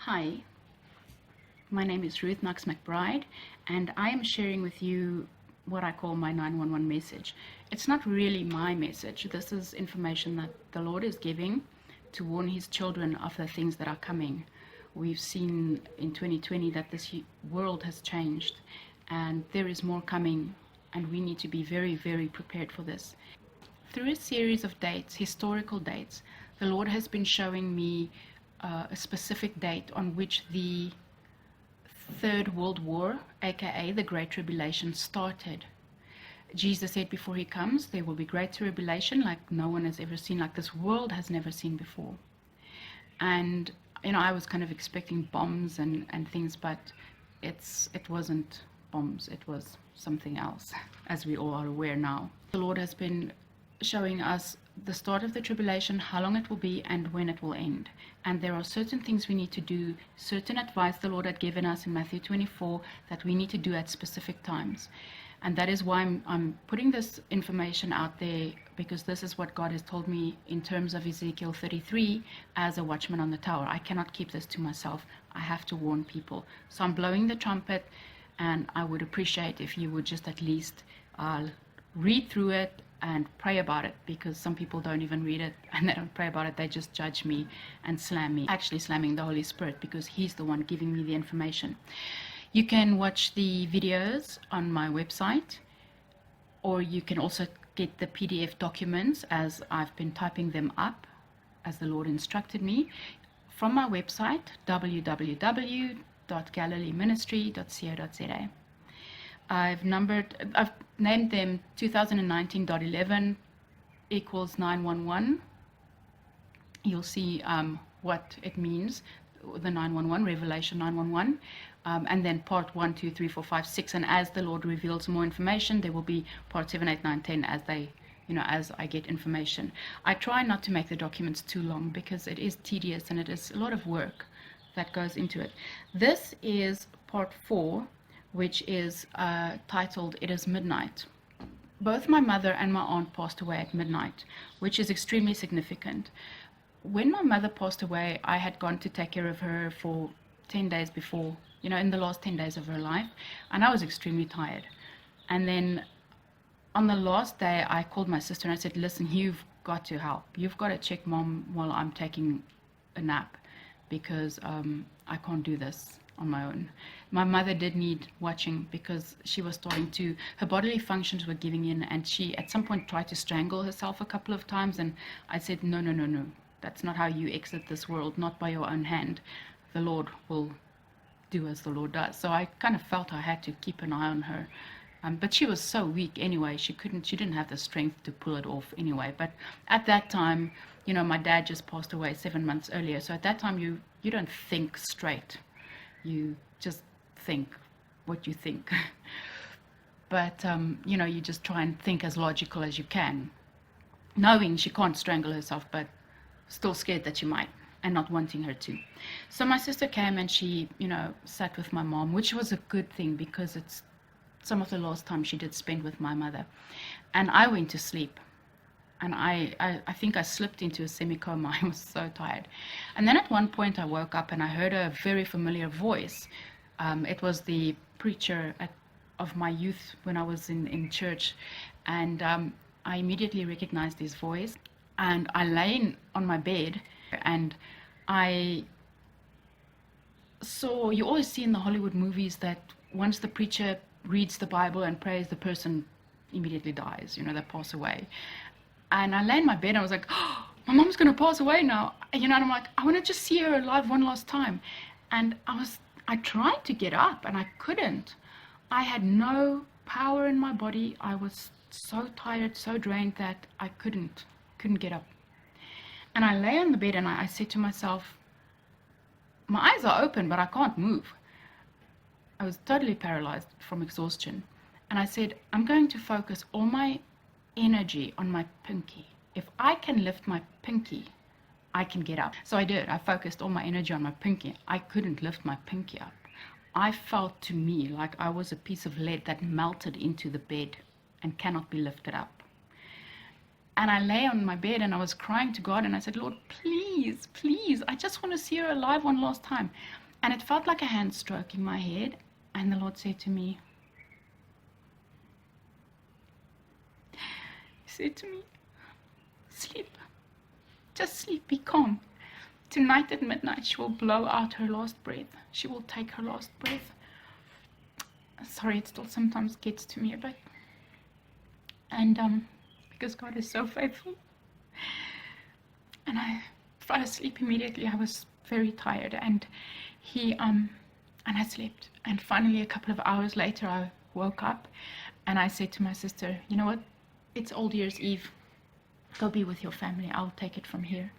Hi, my name is Ruth Knox-MacBride, and I am sharing with you what I call my 911 message. It's not really my message. This is information that the Lord is giving to warn His children of the things that are coming. We've seen in 2020 that this world has changed, and there is more coming, and we need to be very, very prepared for this. Through a series of dates, historical dates, the Lord has been showing me a specific date on which the Third World War, aka the Great Tribulation, started. Jesus said before He comes, there will be Great Tribulation like no one has ever seen, like this world has never seen before. And I was kind of expecting bombs and things, but it wasn't bombs, it was something else, as we all are aware now. The Lord has been showing us the start of the tribulation, how long it will be, and when it will end. And there are certain things we need to do, certain advice the Lord had given us in Matthew 24 that we need to do at specific times. And that is why I'm putting this information out there, because this is what God has told me in terms of Ezekiel 33 as a watchman on the tower. I cannot keep this to myself. I have to warn people. So I'm blowing the trumpet, and I would appreciate if you would just at least read through it and pray about it, because some people don't even read it and they don't pray about it. They just judge me and slam me, actually slamming the Holy Spirit, because He's the one giving me the information. You can watch the videos on my website, or you can also get the PDF documents as I've been typing them up as the Lord instructed me from my website, www.galileeministry.co.za. I've named them 2019.11 equals 911. You'll see what it means, the 911, Revelation 911, and then part 1, 2, 3, 4, 5, 6. And as the Lord reveals more information, there will be part 7, 8, 9, 10 as as I get information. I try not to make the documents too long because it is tedious and it is a lot of work that goes into it. This is part 4, which is titled It is Midnight. Both my mother and my aunt passed away at midnight, which is extremely significant. When my mother passed away, I had gone to take care of her for 10 days before, in the last 10 days of her life, and I was extremely tired. And then on the last day, I called my sister and I said, listen, you've got to help. You've got to check Mom while I'm taking a nap, because I can't do this on my own. My mother did need watching because she was her bodily functions were giving in, and she at some point tried to strangle herself a couple of times, and I said, no, that's not how you exit this world, not by your own hand. The Lord will do as the Lord does. So I kind of felt I had to keep an eye on her. But she was so weak anyway, she didn't have the strength to pull it off anyway. But at that time, my dad just passed away 7 months earlier. So at that time, you don't think straight. You just think what you think. But, you just try and think as logical as you can, knowing she can't strangle herself, but still scared that she might, and not wanting her to. So my sister came and she, sat with my mom, which was a good thing because it's some of the last time she did spend with my mother. And I went to sleep. And I think I slipped into a semi-coma. I was so tired. And then at one point I woke up and I heard a very familiar voice. It was the preacher of my youth when I was in church. And I immediately recognized his voice. And I lay on my bed and I saw, you always see in the Hollywood movies that once the preacher reads the Bible and prays, the person immediately dies, they pass away. And I lay in my bed and I was like, oh, my mom's going to pass away now. And I'm like, I want to just see her alive one last time. And I tried to get up and I couldn't. I had no power in my body. I was so tired, so drained that I couldn't get up. And I lay on the bed and I said to myself, my eyes are open, but I can't move. I was totally paralyzed from exhaustion. And I said, I'm going to focus all my energy on my pinky. If I can lift my pinky, I can get up. So I did. I focused all my energy on my pinky. I couldn't lift my pinky up. I felt to me like I was a piece of lead that melted into the bed and cannot be lifted up. And I lay on my bed and I was crying to God and I said, Lord, please, please, I just want to see her alive one last time. And it felt like a hand stroking my head. And the Lord said to me, He said to me, sleep, just sleep, be calm. Tonight at midnight, she will blow out her last breath. She will take her last breath. Sorry, it still sometimes gets to me a bit. And because God is so faithful. And I fell asleep immediately. I was very tired, and I slept. And finally, a couple of hours later, I woke up, and I said to my sister, you know what? It's Old Year's Eve. Go be with your family. I'll take it from here.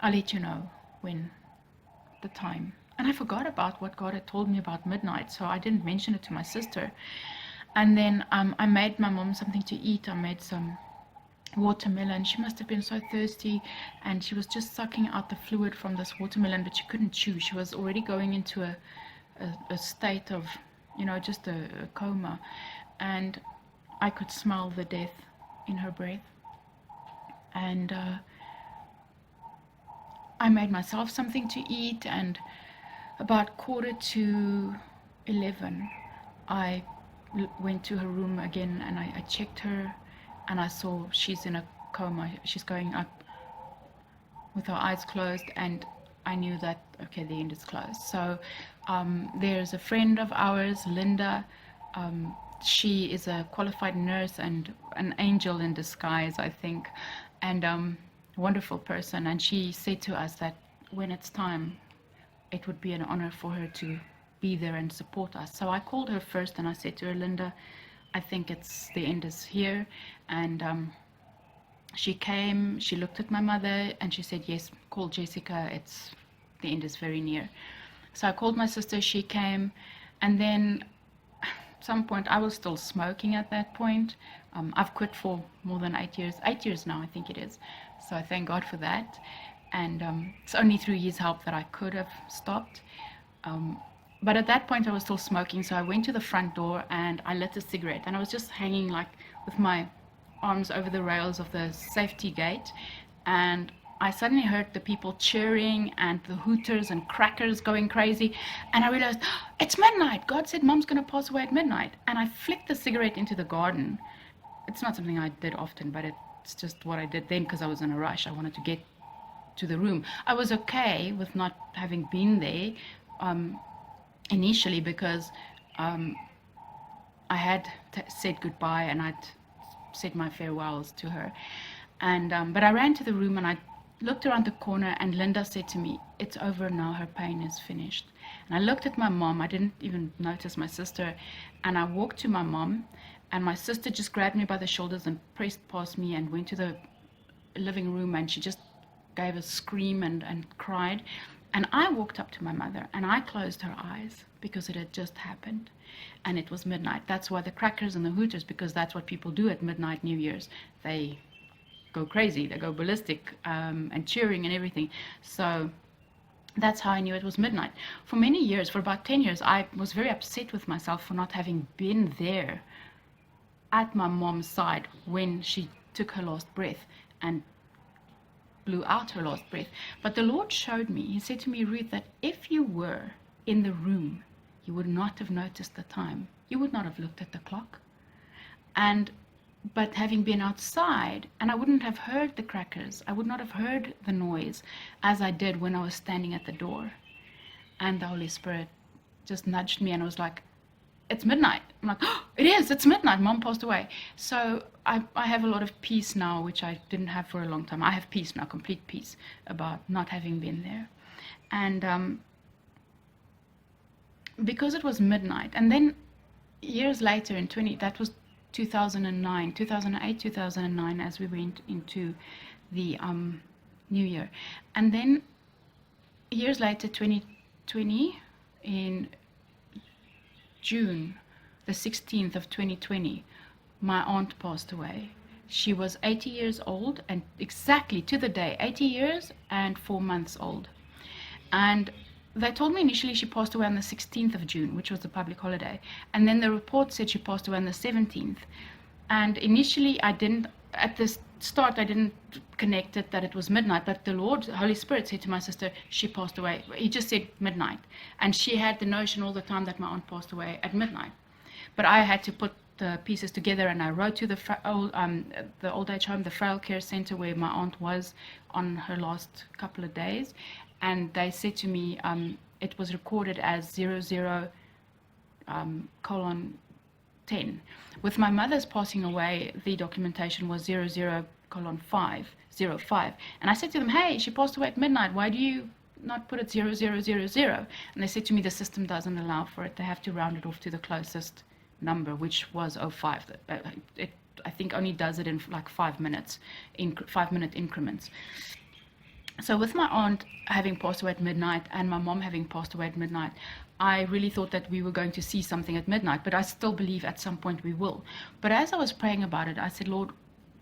I'll let you know when the time. And I forgot about what God had told me about midnight, so I didn't mention it to my sister. And then I made my mom something to eat. I made some watermelon. She must have been so thirsty, and she was just sucking out the fluid from this watermelon, but she couldn't chew. She was already going into a state of, just a coma, and I could smell the death in her breath. And I made myself something to eat, and about 11:15, I went to her room again, and I checked her, and I saw she's in a coma. She's going up with her eyes closed, and I knew that, okay, the end is closed. So there's a friend of ours, Linda. She is a qualified nurse and an angel in disguise, I think, and wonderful person. And she said to us that when it's time, it would be an honor for her to be there and support us. So I called her first, and I said to her, Linda, I think the end is here. And she came, she looked at my mother, and she said, yes, call Jessica, the end is very near. So I called my sister, she came, and then at some point, I was still smoking at that point. I've quit for more than 8 years. 8 years now, I think it is. So I thank God for that. And it's only through His help that I could have stopped. But at that point, I was still smoking. So I went to the front door and I lit a cigarette. And I was just hanging like with my arms over the rails of the safety gate. And I suddenly heard the people cheering and the hooters and crackers going crazy. And I realized, oh, it's midnight. God said Mom's going to pass away at midnight. And I flicked the cigarette into the garden. It's not something I did often, but it's just what I did then because I was in a rush. I wanted to get to the room. I was okay with not having been there initially because I had said goodbye and I'd said my farewells to her. And but I ran to the room and I looked around the corner, and Linda said to me, it's over now, her pain is finished. And I looked at my mom. I didn't even notice my sister. And I walked to my mom, and my sister just grabbed me by the shoulders and pressed past me and went to the living room, and she just gave a scream and cried. And I walked up to my mother and I closed her eyes because it had just happened. And it was midnight. That's why the crackers and the hooters, because that's what people do at midnight New Year's. They go crazy, they go ballistic, and cheering and everything. So that's how I knew it was midnight. For many years, for about 10 years, I was very upset with myself for not having been there at my mom's side when she took her last breath and blew out her last breath. But the Lord showed me, He said to me, Ruth, that if you were in the room, you would not have noticed the time. You would not have looked at the clock. But having been outside, and I wouldn't have heard the crackers, I would not have heard the noise as I did when I was standing at the door. And the Holy Spirit just nudged me and I was like, it's midnight. I'm like, oh, it is, it's midnight, Mom passed away. So I have a lot of peace now, which I didn't have for a long time. I have peace now, complete peace about not having been there. And because it was midnight, and then years later that was 2008, 2009, as we went into the New Year. And then years later, 2020, in June the 16th of 2020, my aunt passed away. She was 80 years old, and exactly to the day, 80 years and 4 months old. And they told me initially she passed away on the 16th of June, which was a public holiday. And then the report said she passed away on the 17th. And initially I didn't at the start, I didn't connect it that it was midnight, but the Holy Spirit said to my sister, she passed away. He just said midnight. And she had the notion all the time that my aunt passed away at midnight. But I had to put the pieces together, and I wrote to the old age home, the frail care center where my aunt was on her last couple of days. And they said to me, it was recorded as 00 colon 10. With my mother's passing away, the documentation was 00 colon 505. And I said to them, hey, she passed away at midnight. Why do you not put it 0000? And they said to me, the system doesn't allow for it. They have to round it off to the closest number, which was 05. It, I think, only does it in like 5 minutes, in 5-minute increments. So with my aunt having passed away at midnight and my mom having passed away at midnight, I really thought that we were going to see something at midnight, but I still believe at some point we will. But as I was praying about it, I said, Lord,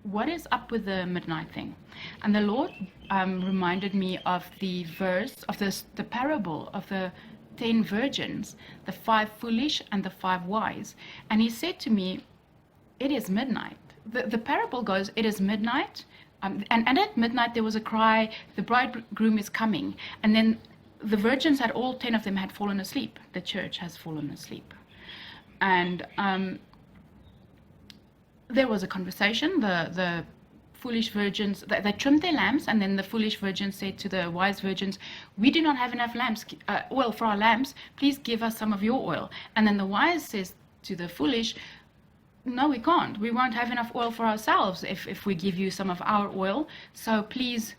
what is up with the midnight thing? And the Lord reminded me of the verse, of the parable of the 10 virgins, the 5 foolish and the 5 wise. And he said to me, it is midnight. The parable goes, it is midnight. And at midnight there was a cry, the bridegroom is coming. And then the virgins had, all 10 of them had fallen asleep. The church has fallen asleep. And there was a conversation. The foolish virgins, they trimmed their lamps, and then the foolish virgins said to the wise virgins, we do not have enough oil for our lamps. Please give us some of your oil. And then the wise says to the foolish, no, we can't. We won't have enough oil for ourselves if we give you some of our oil. So please,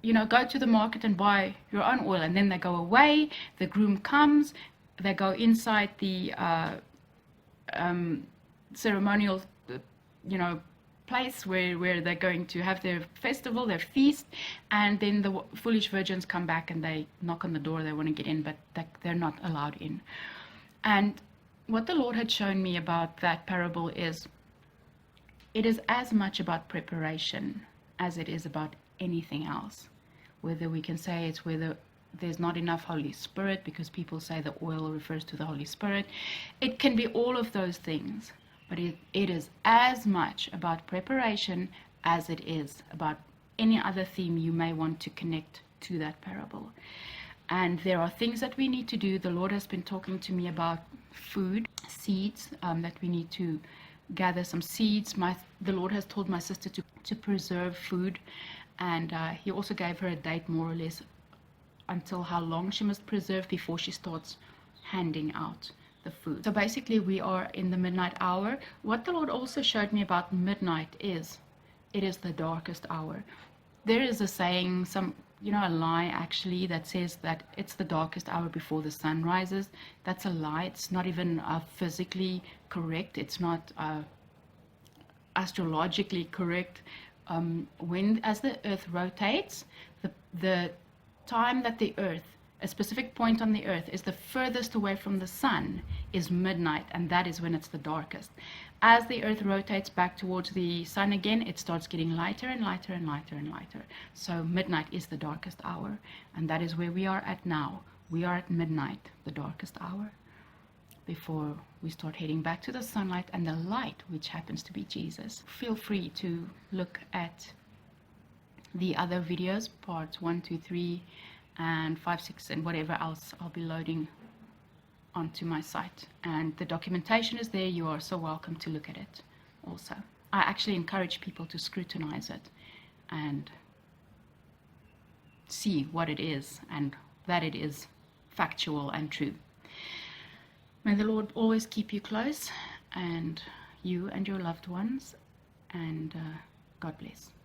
go to the market and buy your own oil. And then they go away. The groom comes. They go inside the ceremonial, place where they're going to have their festival, their feast. And then the foolish virgins come back and they knock on the door. They want to get in, but they're not allowed in. And what the Lord had shown me about that parable is, it is as much about preparation as it is about anything else. Whether we can say it's whether there's not enough Holy Spirit, because people say the oil refers to the Holy Spirit. It can be all of those things, but it is as much about preparation as it is about any other theme you may want to connect to that parable. And there are things that we need to do. The Lord has been talking to me about food, seeds, that we need to gather some seeds. The Lord has told my sister to preserve food. And he also gave her a date, more or less, until how long she must preserve before she starts handing out the food. So basically we are in the midnight hour. What the Lord also showed me about midnight is, it is the darkest hour. There is a saying, a lie actually, that says that it's the darkest hour before the sun rises. That's a lie. It's not even physically correct. It's not astrologically correct. As the earth rotates, the time that the earth, a specific point on the earth, is the furthest away from the sun is midnight, and that is when it's the darkest. As the earth rotates back towards the sun again, it starts getting lighter and lighter and lighter and lighter. So midnight is the darkest hour, and that is where we are at now. We are at midnight, the darkest hour, before we start heading back to the sunlight and the light, which happens to be Jesus. Feel free to look at the other videos, parts 1, 2, 3, and 5, 6, and whatever else I'll be loading onto my site. And the documentation is there. You are so welcome to look at it also. I actually encourage people to scrutinize it and see what it is, and that it is factual and true. May the Lord always keep you close, and you and your loved ones, and God bless.